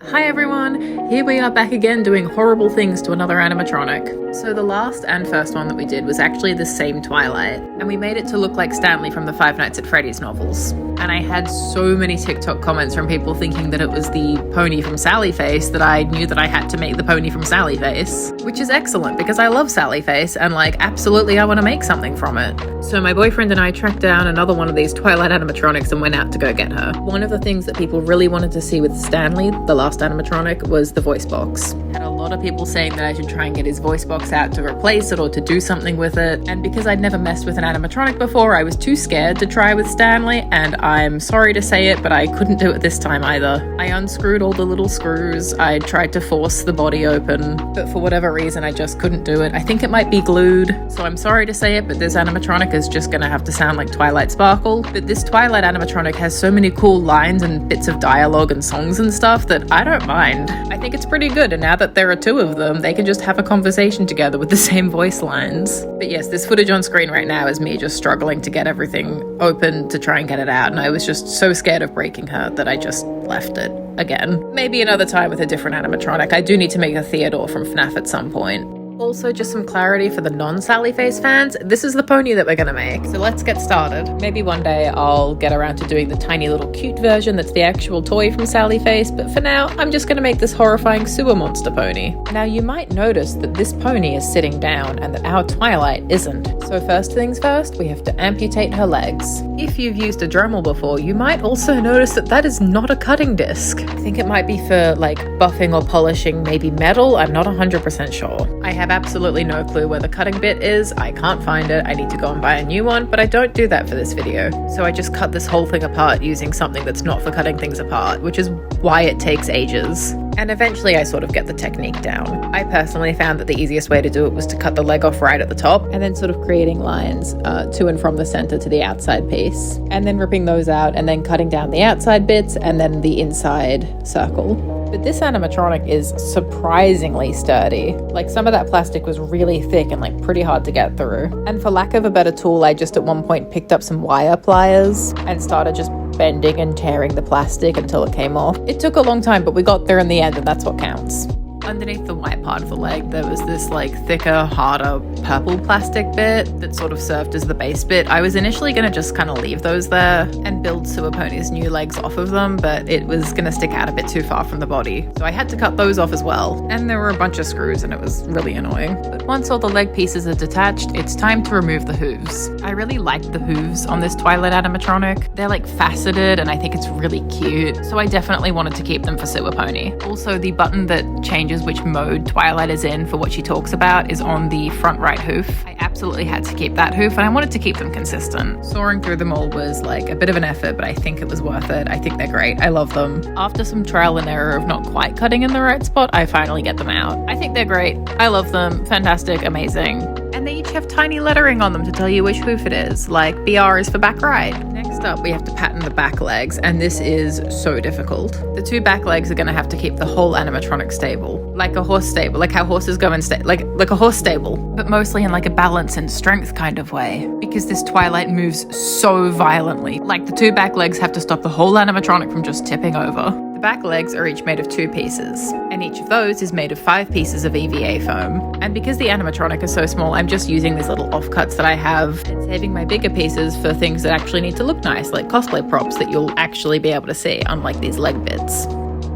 Hi everyone! Here we are back again doing horrible things to another animatronic. So the last and first one that we did was actually the same Twilight, and we made it to look like Stanley from the Five Nights at Freddy's novels. And I had so many TikTok comments from people thinking that it was the pony from Sally Face that I knew that I had to make the pony from Sally Face, which is excellent because I love Sally Face and absolutely I want to make something from it. So my boyfriend and I tracked down another one of these Twilight animatronics and went out to go get her. One of the things that people really wanted to see with Stanley, the last animatronic, was the voice box. Had a lot of people saying that I should try and get his voice box out to replace it or to do something with it, and because I'd never messed with an animatronic before, I was too scared to try with Stanley, and I'm sorry to say it, but I couldn't do it this time either. I unscrewed all the little screws, I tried to force the body open, but for whatever reason I just couldn't do it. I think it might be glued, so I'm sorry to say it, but this animatronic is just gonna have to sound like Twilight Sparkle. But this Twilight animatronic has so many cool lines and bits of dialogue and songs and stuff that I don't mind. I think it's pretty good, and now that there are two of them, they can just have a conversation together with the same voice lines. But yes, this footage on screen right now is me just struggling to get everything open to try and get it out, and I was just so scared of breaking her that I just left it again. Maybe another time with a different animatronic. I do need to make a Theodore from FNAF at some point. Also, just some clarity for the non-Sally Face fans, this is the pony that we're gonna make. So let's get started. Maybe one day I'll get around to doing the tiny little cute version that's the actual toy from Sally Face, but for now, I'm just gonna make this horrifying sewer monster pony. Now, you might notice that this pony is sitting down and that our Twilight isn't. So first things first, we have to amputate her legs. If you've used a Dremel before, you might also notice that that is not a cutting disc. I think it might be for buffing or polishing maybe metal, I'm not 100% sure. I have absolutely no clue where the cutting bit is. I can't find it. I need to go and buy a new one, but I don't do that for this video. So I just cut this whole thing apart using something that's not for cutting things apart, which is why it takes ages. And eventually I sort of get the technique down. I personally found that the easiest way to do it was to cut the leg off right at the top and then sort of creating lines to and from the center to the outside piece, and then ripping those out and then cutting down the outside bits and then the inside circle. But this animatronic is surprisingly sturdy. Some of that plastic was really thick and pretty hard to get through. And for lack of a better tool, I just at one point picked up some wire pliers and started just bending and tearing the plastic until it came off. It took a long time, but we got there in the end, and that's what counts. Underneath the white part of the leg, there was this thicker, harder purple plastic bit that sort of served as the base bit. I was initially going to just kind of leave those there and build Sewer Pony's new legs off of them, but it was going to stick out a bit too far from the body. So I had to cut those off as well. And there were a bunch of screws and it was really annoying. But once all the leg pieces are detached, it's time to remove the hooves. I really like the hooves on this Twilight animatronic. They're faceted and I think it's really cute. So I definitely wanted to keep them for Sewer Pony. Also, the button that changes which mode Twilight is in for what she talks about is on the front right hoof. I absolutely had to keep that hoof and I wanted to keep them consistent. Sawing through them all was a bit of an effort, but I think it was worth it. I think they're great. I love them. After some trial and error of not quite cutting in the right spot, I finally get them out. I think they're great. I love them. Fantastic. Amazing. And they each have tiny lettering on them to tell you which hoof it is, BR is for back right. Next up, we have to pattern the back legs, and this is so difficult. The two back legs are going to have to keep the whole animatronic stable. Like a horse stable, like how horses go in like a horse stable, but mostly in a balance and strength kind of way. Because this Twilight moves so violently. The two back legs have to stop the whole animatronic from just tipping over. The back legs are each made of 2 pieces, and each of those is made of 5 pieces of EVA foam. And because the animatronic is so small, I'm just using these little offcuts that I have and saving my bigger pieces for things that actually need to look nice, like cosplay props that you'll actually be able to see, unlike these leg bits.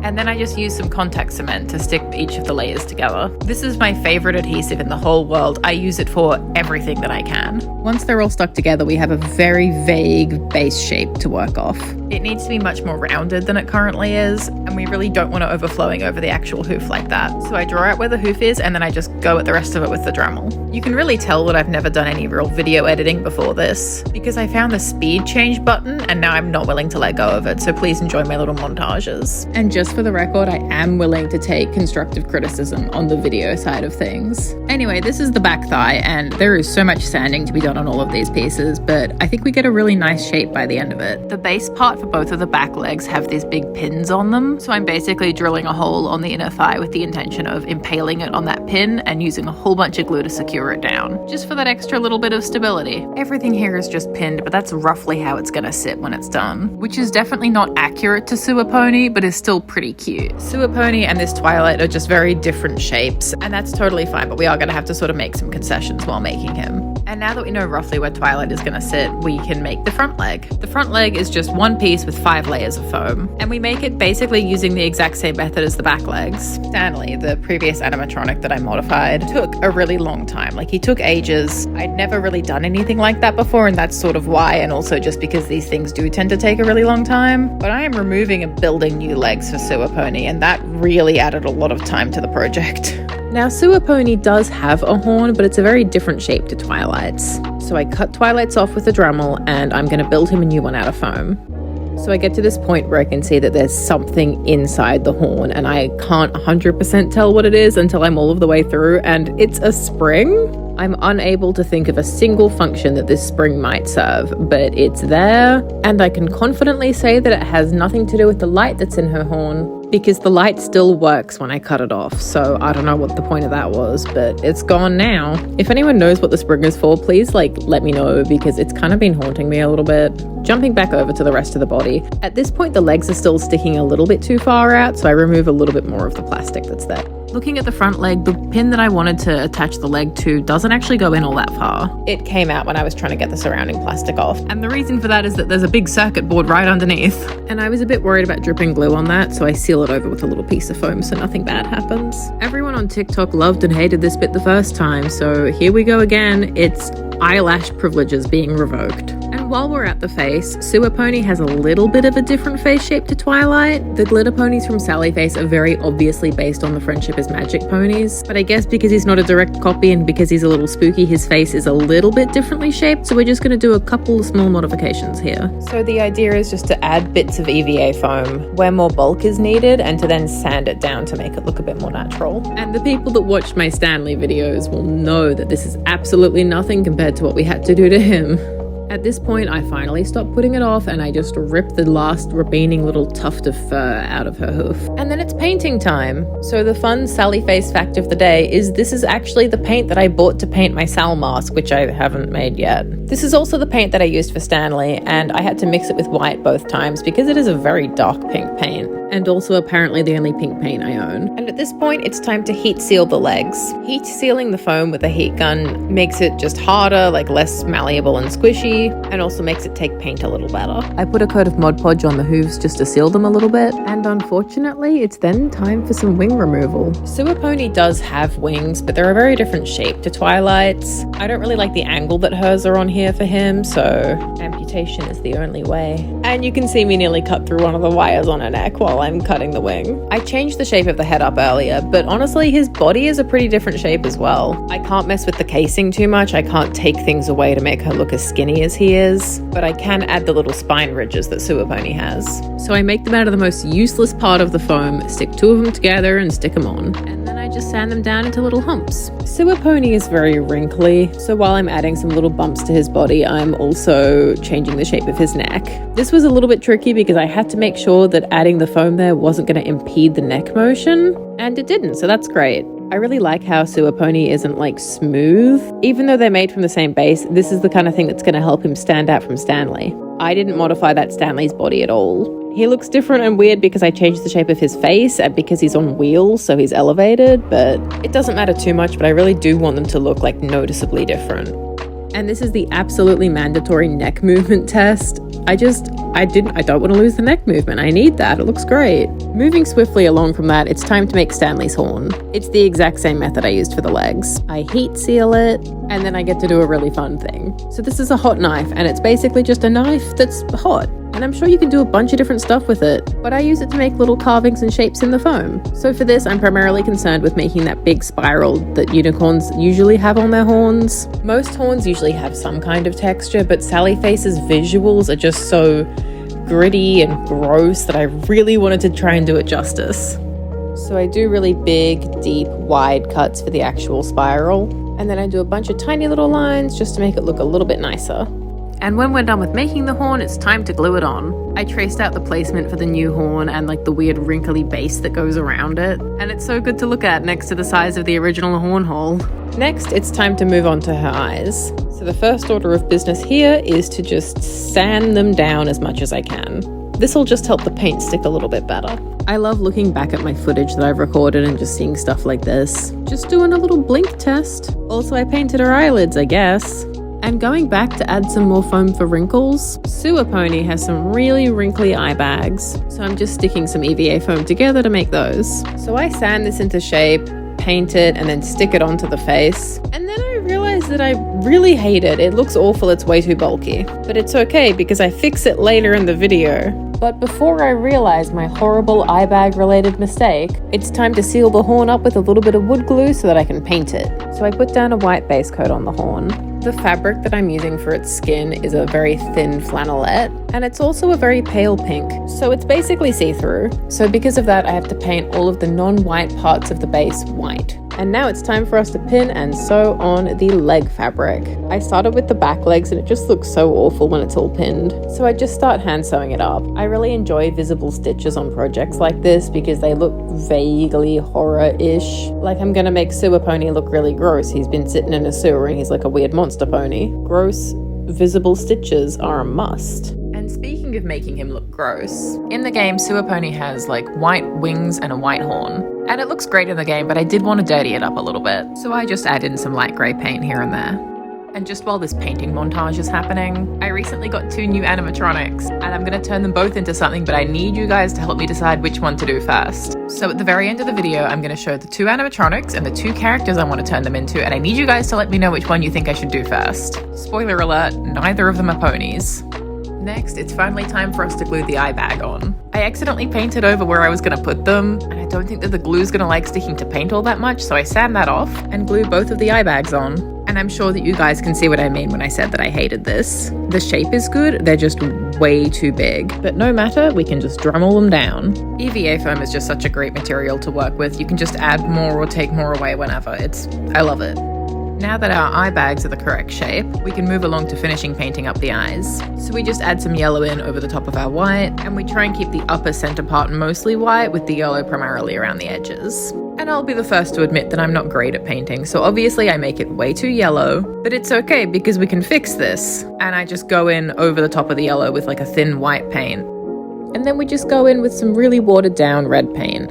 And then I just use some contact cement to stick each of the layers together. This is my favorite adhesive in the whole world. I use it for everything that I can. Once they're all stuck together, we have a very vague base shape to work off. It needs to be much more rounded than it currently is, and we really don't want it overflowing over the actual hoof like that. So I draw out where the hoof is, and then I just go at the rest of it with the Dremel. You can really tell that I've never done any real video editing before this, because I found the speed change button, and now I'm not willing to let go of it, so please enjoy my little montages. And just for the record, I am willing to take constructive criticism on the video side of things. Anyway, this is the back thigh, and there is so much sanding to be done on all of these pieces, but I think we get a really nice shape by the end of it. The base part for both of the back legs have these big pins on them, so I'm basically drilling a hole on the inner thigh with the intention of impaling it on that pin and using a whole bunch of glue to secure it down, just for that extra little bit of stability. Everything here is just pinned, but that's roughly how it's gonna sit when it's done, which is definitely not accurate to Sewer Pony, but is still pretty pretty cute. Sewer Pony and this Twilight are just very different shapes, and that's totally fine, but we are going to have to sort of make some concessions while making him. And now that we know roughly where Twilight is going to sit, we can make the front leg. The front leg is just one piece with 5 layers of foam, and we make it basically using the exact same method as the back legs. Stanley, the previous animatronic that I modified, took a really long time. Like, he took ages. I'd never really done anything like that before, and that's sort of why, and also just because these things do tend to take a really long time. But I am removing and building new legs for Sewer Pony, and that really added a lot of time to the project. Now, Sewer Pony does have a horn, but it's a very different shape to Twilight's. So I cut Twilight's off with a Dremel, and I'm going to build him a new one out of foam. So I get to this point where I can see that there's something inside the horn, and I can't 100% tell what it is until I'm all of the way through, and it's a spring. I'm unable to think of a single function that this spring might serve, but it's there, and I can confidently say that it has nothing to do with the light that's in her horn, because the light still works when I cut it off, so I don't know what the point of that was, but it's gone now. If anyone knows what the spring is for, please let me know, because it's kind of been haunting me a little bit. Jumping back over to the rest of the body. At this point, the legs are still sticking a little bit too far out, so I remove a little bit more of the plastic that's there. Looking at the front leg, the pin that I wanted to attach the leg to doesn't actually go in all that far. It came out when I was trying to get the surrounding plastic off. And the reason for that is that there's a big circuit board right underneath. And I was a bit worried about dripping glue on that, so I seal it over with a little piece of foam so nothing bad happens. Everyone on TikTok loved and hated this bit the first time, so here we go again. It's eyelash privileges being revoked. And while we're at the face, Sewer Pony has a little bit of a different face shape to Twilight. The glitter ponies from Sally Face are very obviously based on the Friendship is Magic ponies, but I guess because he's not a direct copy and because he's a little spooky, his face is a little bit differently shaped, so we're just going to do a couple of small modifications here. So the idea is just to add bits of EVA foam where more bulk is needed and to then sand it down to make it look a bit more natural. And the people that watched my Stanley videos will know that this is absolutely nothing compared to what we had to do to him. At this point, I finally stopped putting it off and I just ripped the last remaining little tuft of fur out of her hoof. And then it's painting time. So the fun Sally Face fact of the day is this is actually the paint that I bought to paint my Sal mask, which I haven't made yet. This is also the paint that I used for Stanley, and I had to mix it with white both times because it is a very dark pink paint. And also apparently the only pink paint I own. And at this point, it's time to heat seal the legs. Heat sealing the foam with a heat gun makes it just harder, less malleable and squishy, and also makes it take paint a little better. I put a coat of Mod Podge on the hooves just to seal them a little bit, and unfortunately, it's then time for some wing removal. Sewer Pony does have wings, but they're a very different shape to Twilight's. I don't really like the angle that hers are on here for him, so amputation is the only way. And you can see me nearly cut through one of the wires on her neck while I'm cutting the wing. I changed the shape of the head up earlier, but honestly, his body is a pretty different shape as well. I can't mess with the casing too much. I can't take things away to make her look as skinny as he is, but I can add the little spine ridges that Sewer Pony has. So I make them out of the most useless part of the foam, stick 2 of them together and stick them on. And then I just sand them down into little humps. Sewer Pony is very wrinkly, so while I'm adding some little bumps to his body, I'm also changing the shape of his neck. This was a little bit tricky because I had to make sure that adding the foam there wasn't going to impede the neck motion, and it didn't, so that's great. I really like how Sewer Pony isn't smooth. Even though they're made from the same base, this is the kind of thing that's going to help him stand out from Stanley. I didn't modify that Stanley's body at all. He looks different and weird because I changed the shape of his face and because he's on wheels, so he's elevated, but it doesn't matter too much, but I really do want them to look noticeably different. And this is the absolutely mandatory neck movement test. I don't want to lose the neck movement. I need that. It looks great. Moving swiftly along from that, it's time to make Stanley's horn. It's the exact same method I used for the legs. I heat seal it, and then I get to do a really fun thing. So this is a hot knife, and it's basically just a knife that's hot. And I'm sure you can do a bunch of different stuff with it, but I use it to make little carvings and shapes in the foam. So for this, I'm primarily concerned with making that big spiral that unicorns usually have on their horns. Most horns usually have some kind of texture, but Sally Face's visuals are just so gritty and gross that I really wanted to try and do it justice. So I do really big, deep, wide cuts for the actual spiral, and then I do a bunch of tiny little lines just to make it look a little bit nicer. And when we're done with making the horn, it's time to glue it on. I traced out the placement for the new horn and the weird wrinkly base that goes around it. And it's so good to look at next to the size of the original horn hole. Next, it's time to move on to her eyes. So the first order of business here is to just sand them down as much as I can. This will just help the paint stick a little bit better. I love looking back at my footage that I've recorded and just seeing stuff like this. Just doing a little blink test. Also, I painted her eyelids, I guess. And going back to add some more foam for wrinkles, Sewer Pony has some really wrinkly eye bags. So I'm just sticking some EVA foam together to make those. So I sand this into shape, paint it, and then stick it onto the face. And then I realized that I really hate it. It looks awful, it's way too bulky. But it's okay because I fix it later in the video. But before I realize my horrible eye bag related mistake, it's time to seal the horn up with a little bit of wood glue so that I can paint it. So I put down a white base coat on the horn. The fabric that I'm using for its skin is a very thin flannelette, and it's also a very pale pink, so it's basically see-through. So because of that, I have to paint all of the non-white parts of the base white. And now it's time for us to pin and sew on the leg fabric. I started with the back legs and it just looks so awful when it's all pinned. So I just start hand sewing it up. I really enjoy visible stitches on projects like this because they look vaguely horror-ish. Like I'm gonna make Sewer Pony look really gross. He's been sitting in a sewer and he's like a weird monster pony. Gross, visible stitches are a must. And speaking of making him look gross, in the game Sewer Pony has like white wings and a white horn. And it looks great in the game, but I did want to dirty it up a little bit. So I just add in some light grey paint here and there. And just while this painting montage is happening, I recently got 2 new animatronics, and I'm going to turn them both into something, but I need you guys to help me decide which one to do first. So at the very end of the video, I'm going to show the 2 animatronics and the 2 characters I want to turn them into, and I need you guys to let me know which one you think I should do first. Spoiler alert, neither of them are ponies. Next, it's finally time for us to glue the eye bag on. I accidentally painted over where I was going to put them, and I don't think that the glue's going to like sticking to paint all that much, so I sand that off and glue both of the eye bags on. And I'm sure that you guys can see what I mean when I said that I hated this. The shape is good, they're just way too big. But no matter, we can just Dremel them down. EVA foam is just such a great material to work with. You can just add more or take more away whenever. I love it. Now that our eye bags are the correct shape, we can move along to finishing painting up the eyes. So we just add some yellow in over the top of our white, and we try and keep the upper center part mostly white with the yellow primarily around the edges. And I'll be the first to admit that I'm not great at painting, so obviously I make it way too yellow, but it's okay because we can fix this. And I just go in over the top of the yellow with like a thin white paint. And then we just go in with some really watered down red paint.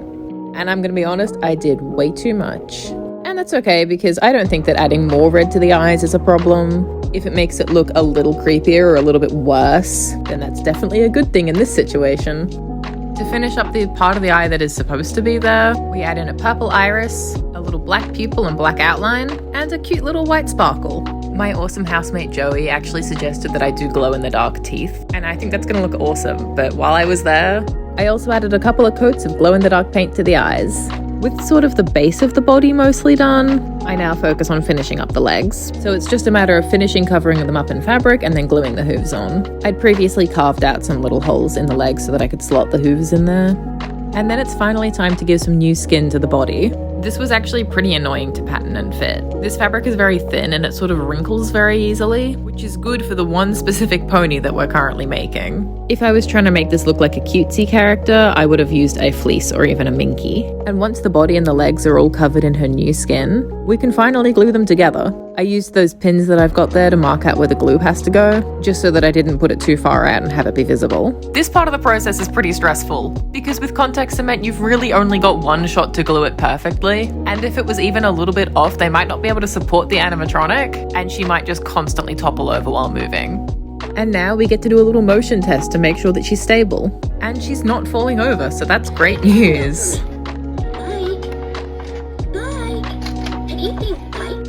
And I'm gonna be honest, I did way too much. And that's okay because I don't think that adding more red to the eyes is a problem. If it makes it look a little creepier or a little bit worse, then that's definitely a good thing in this situation. To finish up the part of the eye that is supposed to be there, we add in a purple iris, a little black pupil and black outline, and a cute little white sparkle. My awesome housemate Joey actually suggested that I do glow-in-the-dark teeth, and I think that's gonna look awesome, but while I was there, I also added a couple of coats of glow-in-the-dark paint to the eyes. With sort of the base of the body mostly done, I now focus on finishing up the legs. So it's just a matter of finishing covering them up in fabric and then gluing the hooves on. I'd previously carved out some little holes in the legs so that I could slot the hooves in there. And then it's finally time to give some new skin to the body. This was actually pretty annoying to pattern and fit. This fabric is very thin and it sort of wrinkles very easily, which is good for the one specific pony that we're currently making. If I was trying to make this look like a cutesy character, I would have used a fleece or even a minky. And once the body and the legs are all covered in her new skin, we can finally glue them together. I used those pins that I've got there to mark out where the glue has to go, just so that I didn't put it too far out and have it be visible. This part of the process is pretty stressful, because with contact cement you've really only got one shot to glue it perfectly, and if it was even a little bit off they might not be able to support the animatronic, and she might just constantly topple over while moving. And now we get to do a little motion test to make sure that she's stable. And she's not falling over, so that's great news.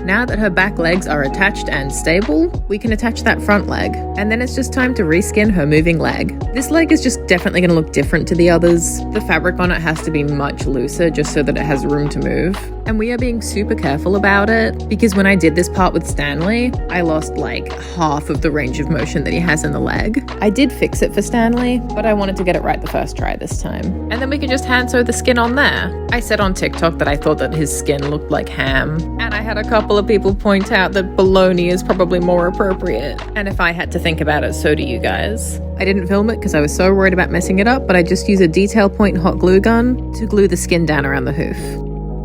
Now that her back legs are attached and stable, we can attach that front leg. And then it's just time to reskin her moving leg. This leg is just definitely going to look different to the others. The fabric on it has to be much looser just so that it has room to move. And we are being super careful about it because when I did this part with Stanley, I lost like half of the range of motion that he has in the leg. I did fix it for Stanley, but I wanted to get it right the first try this time. And then we can just hand sew the skin on there. I said on TikTok that I thought that his skin looked like ham, and I had a couple of people point out that bologna is probably more appropriate. And if I had to think about it, so do you guys. I didn't film it because I was so worried about messing it up, but I just use a detail point hot glue gun to glue the skin down around the hoof.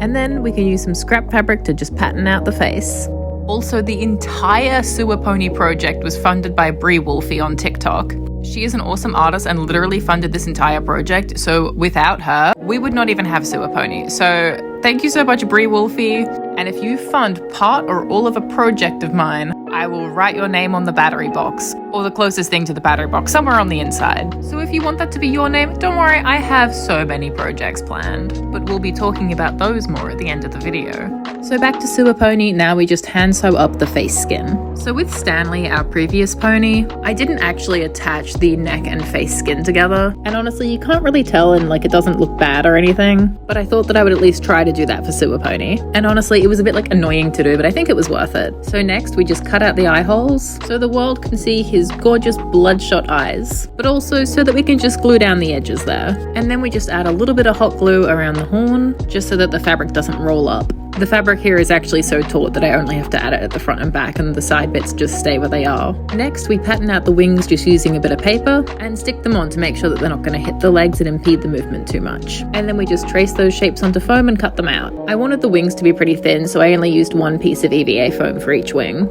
And then we can use some scrap fabric to just pattern out the face. Also, the entire Sewer Pony project was funded by Bree Wolfie on TikTok. She is an awesome artist and literally funded this entire project, so without her, we would not even have Sewer Pony. So thank you so much, Brie Wolfie. And if you fund part or all of a project of mine, I will write your name on the battery box, or the closest thing to the battery box, somewhere on the inside. So if you want that to be your name, don't worry, I have so many projects planned, but we'll be talking about those more at the end of the video. So back to Sewer Pony, now we just hand sew up the face skin. So with Stanley, our previous pony, I didn't actually attach the neck and face skin together, and honestly, you can't really tell, and like it doesn't look bad or anything, but I thought that I would at least try to do that for Sewer Pony. And honestly, it was a bit like annoying to do, but I think it was worth it. So next, we just cut out the eye holes so the world can see his gorgeous bloodshot eyes, but also so that we can just glue down the edges there. And then we just add a little bit of hot glue around the horn, just so that the fabric doesn't roll up. The fabric here is actually so taut that I only have to add it at the front and back, and the side bits just stay where they are. Next, we pattern out the wings just using a bit of paper and stick them on to make sure that they're not going to hit the legs and impede the movement too much. And then we just trace those shapes onto foam and cut them out. I wanted the wings to be pretty thin, so I only used one piece of EVA foam for each wing.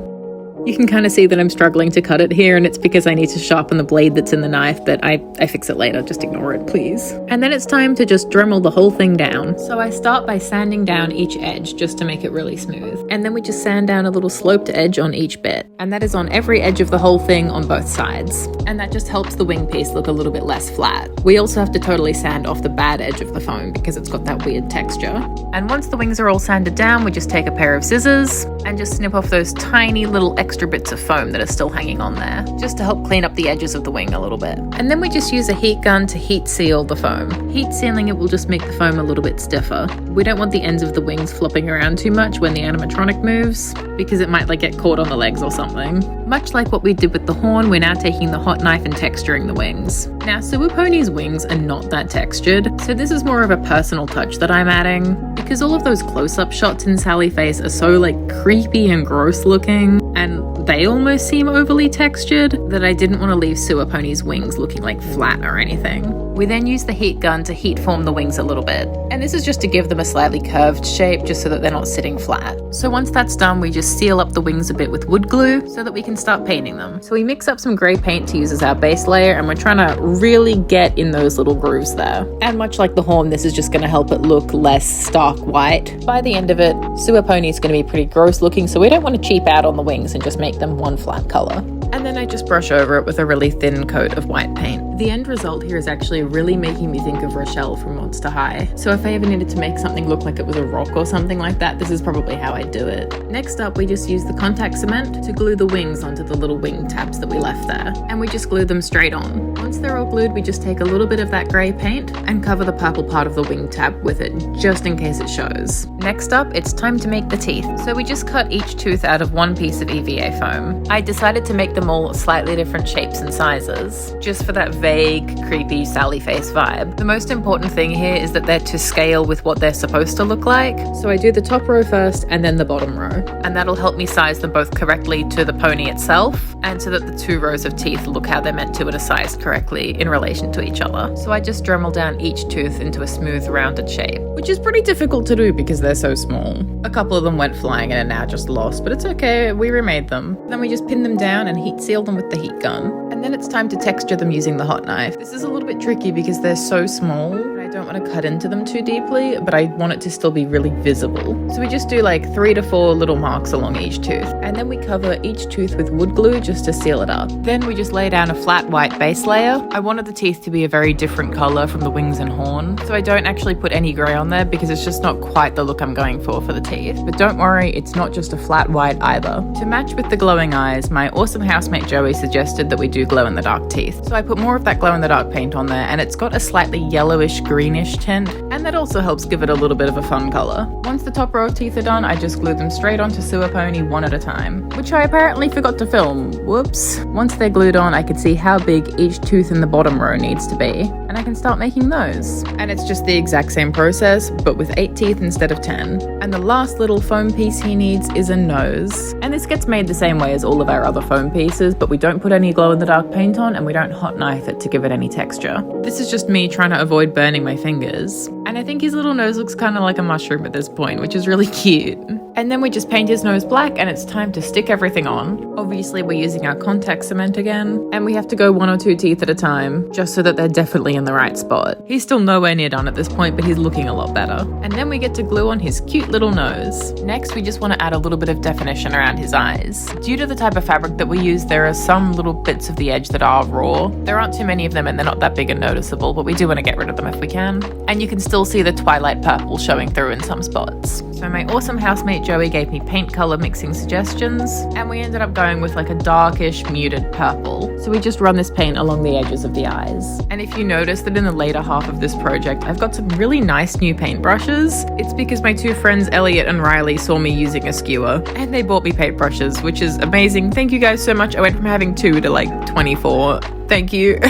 You can kind of see that I'm struggling to cut it here, and it's because I need to sharpen the blade that's in the knife, but I fix it later, just ignore it, please. And then it's time to just Dremel the whole thing down. So I start by sanding down each edge just to make it really smooth. And then we just sand down a little sloped edge on each bit. And that is on every edge of the whole thing on both sides. And that just helps the wing piece look a little bit less flat. We also have to totally sand off the bad edge of the foam because it's got that weird texture. And once the wings are all sanded down, we just take a pair of scissors and just snip off those tiny little extra bits of foam that are still hanging on there, just to help clean up the edges of the wing a little bit. And then we just use a heat gun to heat seal the foam. Heat sealing it will just make the foam a little bit stiffer. We don't want the ends of the wings flopping around too much when the animatronic moves, because it might like get caught on the legs or something. Much like what we did with the horn, we're now taking the hot knife and texturing the wings. Now, Sewer Pony's wings are not that textured, so this is more of a personal touch that I'm adding, because all of those close-up shots in Sally Face are so like creepy and gross looking, and they almost seem overly textured, that I didn't want to leave Sewer Pony's wings looking like flat or anything. We then use the heat gun to heat form the wings a little bit, and this is just to give them a slightly curved shape just so that they're not sitting flat. So once that's done, we just seal up the wings a bit with wood glue so that we can start painting them. So we mix up some grey paint to use as our base layer, and we're trying to really get in those little grooves there. And much like the horn, this is just going to help it look less stark white. By the end of it, Sewer Pony is going to be pretty gross looking, so we don't want to cheap out on the wings and just make them one flat colour. And then I just brush over it with a really thin coat of white paint. The end result here is actually really making me think of Rochelle from Monster High. So if I ever needed to make something look like it was a rock or something like that, this is probably how I'd do it. Next up, we just use the contact cement to glue the wings onto the little wing tabs that we left there. And we just glue them straight on. Once they're all glued, we just take a little bit of that grey paint and cover the purple part of the wing tab with it, just in case it shows. Next up, it's time to make the teeth. So we just cut each tooth out of one piece of EVA foam. I decided to make them all slightly different shapes and sizes, just for that vague, creepy Sally Face vibe. The most important thing here is that they're to scale with what they're supposed to look like. So I do the top row first and then the bottom row. And that'll help me size them both correctly to the pony itself, and so that the two rows of teeth look how they're meant to and are sized correctly in relation to each other. So I just Dremel down each tooth into a smooth, rounded shape, which is pretty difficult to do because they're so small. A couple of them went flying and are now just lost, but it's okay, we remade them. Then we just pin them down and heat seal them with the heat gun. And then it's time to texture them using the hot knife. This is a little bit tricky because they're so small. I don't want to cut into them too deeply, but I want it to still be really visible. So we just do like 3 to 4 little marks along each tooth. And then we cover each tooth with wood glue just to seal it up. Then we just lay down a flat white base layer. I wanted the teeth to be a very different color from the wings and horn, so I don't actually put any gray on there because it's just not quite the look I'm going for the teeth. But don't worry, it's not just a flat white either. To match with the glowing eyes, my awesome housemate Joey suggested that we do glow-in-the-dark teeth. So I put more of that glow-in-the-dark paint on there, and it's got a slightly yellowish greenish tint, and that also helps give it a little bit of a fun color. Once the top row of teeth are done, I just glue them straight onto Sewer Pony one at a time, which I apparently forgot to film. Whoops. Once they're glued on, I can see how big each tooth in the bottom row needs to be, and I can start making those. And it's just the exact same process, but with 8 teeth instead of 10. And the last little foam piece he needs is a nose. And this gets made the same way as all of our other foam pieces, but we don't put any glow-in-the-dark paint on, and we don't hot knife it to give it any texture. This is just me trying to avoid burning my fingers. And I think his little nose looks kind of like a mushroom at this point, which is really cute. And then we just paint his nose black and it's time to stick everything on. Obviously we're using our contact cement again, and we have to go 1 or 2 teeth at a time, just so that they're definitely in the right spot. He's still nowhere near done at this point, but he's looking a lot better. And then we get to glue on his cute little nose. Next, we just want to add a little bit of definition around his eyes. Due to the type of fabric that we use, there are some little bits of the edge that are raw. There aren't too many of them and they're not that big and noticeable, but we do want to get rid of them if we can. And you can still see the Twilight purple showing through in some spots. So my awesome housemate Joey gave me paint color mixing suggestions, and we ended up going with like a darkish muted purple. So we just run this paint along the edges of the eyes. And if you notice that in the later half of this project, I've got some really nice new paintbrushes. It's because my 2 friends Elliot and Riley saw me using a skewer, and they bought me paintbrushes, which is amazing. Thank you guys so much. I went from having 2 to like 24. Thank you.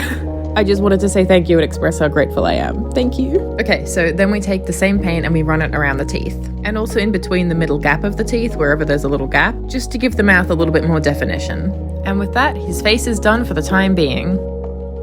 I just wanted to say thank you and express how grateful I am. Thank you. Okay, so then we take the same paint and we run it around the teeth. And also in between the middle gap of the teeth, wherever there's a little gap, just to give the mouth a little bit more definition. And with that, his face is done for the time being.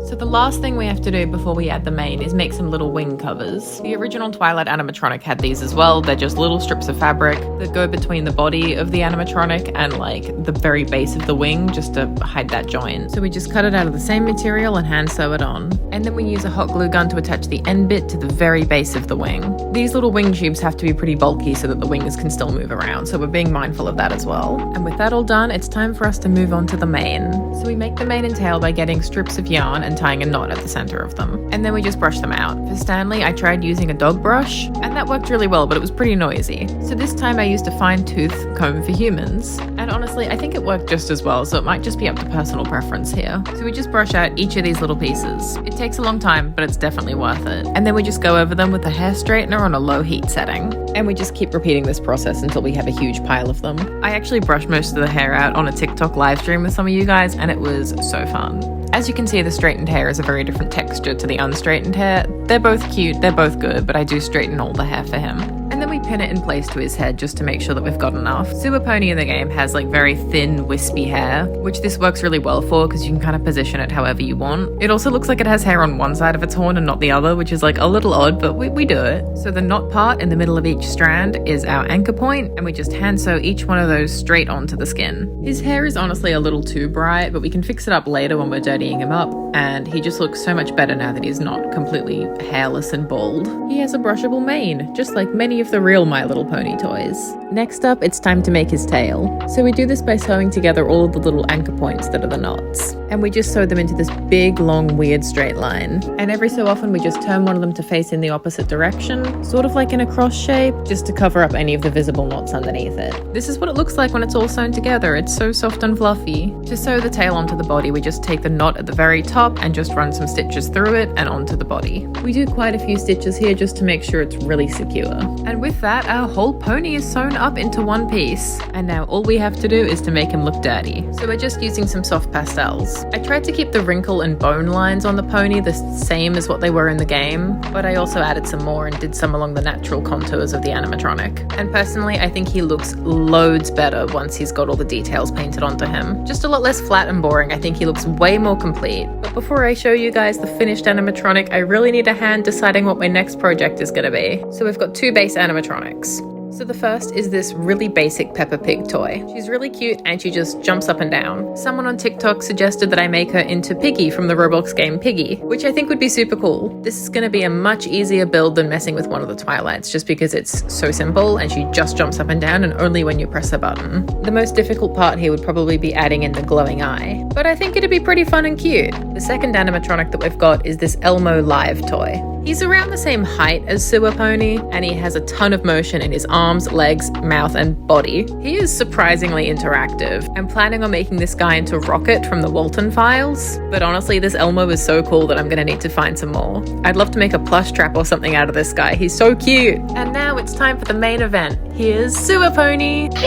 So the last thing we have to do before we add the mane is make some little wing covers. The original Twilight Animatronic had these as well. They're just little strips of fabric that go between the body of the animatronic and like the very base of the wing, just to hide that joint. So we just cut it out of the same material and hand sew it on. And then we use a hot glue gun to attach the end bit to the very base of the wing. These little wing tubes have to be pretty bulky so that the wings can still move around, so we're being mindful of that as well. And with that all done, it's time for us to move on to the mane. So we make the mane and tail by getting strips of yarn and tying a knot at the center of them. And then we just brush them out. For Stanley, I tried using a dog brush, and that worked really well, but it was pretty noisy. So this time I used a fine tooth comb for humans. And honestly, I think it worked just as well, so it might just be up to personal preference here. So we just brush out each of these little pieces. It takes a long time, but it's definitely worth it. And then we just go over them with a hair straightener on a low heat setting. And we just keep repeating this process until we have a huge pile of them. I actually brushed most of the hair out on a TikTok live stream with some of you guys, and it was so fun. As you can see, the straightened hair is a very different texture to the unstraightened hair. They're both cute, they're both good, but I do straighten all the hair for him. And then we pin it in place to his head just to make sure that we've got enough. Super Pony in the game has like very thin, wispy hair, which this works really well for because you can kind of position it however you want. It also looks like it has hair on one side of its horn and not the other, which is like a little odd, but we do it. So the knot part in the middle of each strand is our anchor point, and we just hand sew each one of those straight onto the skin. His hair is honestly a little too bright, but we can fix it up later when we're dirtying him up, and he just looks so much better now that he's not completely hairless and bald. He has a brushable mane, just like many of the real My Little Pony toys. Next up, it's time to make his tail. So we do this by sewing together all of the little anchor points that are the knots. And we just sew them into this big, long, weird straight line. And every so often we just turn one of them to face in the opposite direction, sort of like in a cross shape, just to cover up any of the visible knots underneath it. This is what it looks like when it's all sewn together. It's so soft and fluffy. To sew the tail onto the body, we just take the knot at the very top and just run some stitches through it and onto the body. We do quite a few stitches here just to make sure it's really secure. And with that, our whole pony is sewn up into one piece. And now all we have to do is to make him look dirty. So we're just using some soft pastels. I tried to keep the wrinkle and bone lines on the pony the same as what they were in the game, but I also added some more and did some along the natural contours of the animatronic. And personally, I think he looks loads better once he's got all the details painted onto him. Just a lot less flat and boring. I think he looks way more complete. But before I show you guys the finished animatronic, I really need a hand deciding what my next project is going to be. So we've got 2 base animatronics. So the first is this really basic Peppa Pig toy. She's really cute and she just jumps up and down. Someone on TikTok suggested that I make her into Piggy from the Roblox game Piggy, which I think would be super cool. This is going to be a much easier build than messing with one of the Twilights, just because it's so simple and she just jumps up and down and only when you press a button. The most difficult part here would probably be adding in the glowing eye, but I think it'd be pretty fun and cute. The second animatronic that we've got is this Elmo Live toy. He's around the same height as Sewer Pony, and he has a ton of motion in his arms, legs, mouth, and body. He is surprisingly interactive. I'm planning on making this guy into Rocket from the Walton Files, but honestly, this Elmo is so cool that I'm gonna need to find some more. I'd love to make a plush trap or something out of this guy. He's so cute. And now it's time for the main event. Here's Sewer Pony. Did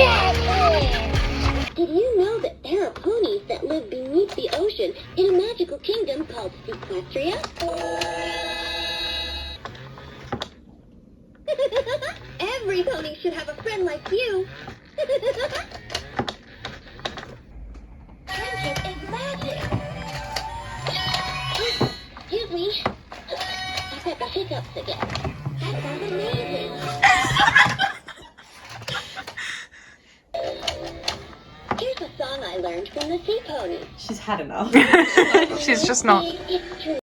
you know that there are ponies that live beneath the ocean in a magical kingdom called Sequestria? Every pony should have a friend like you. Friendship is magic. Excuse me. I've got the hiccups again. That sounds amazing. song I learned from the sea pony. She's had enough. She's just not. It's true.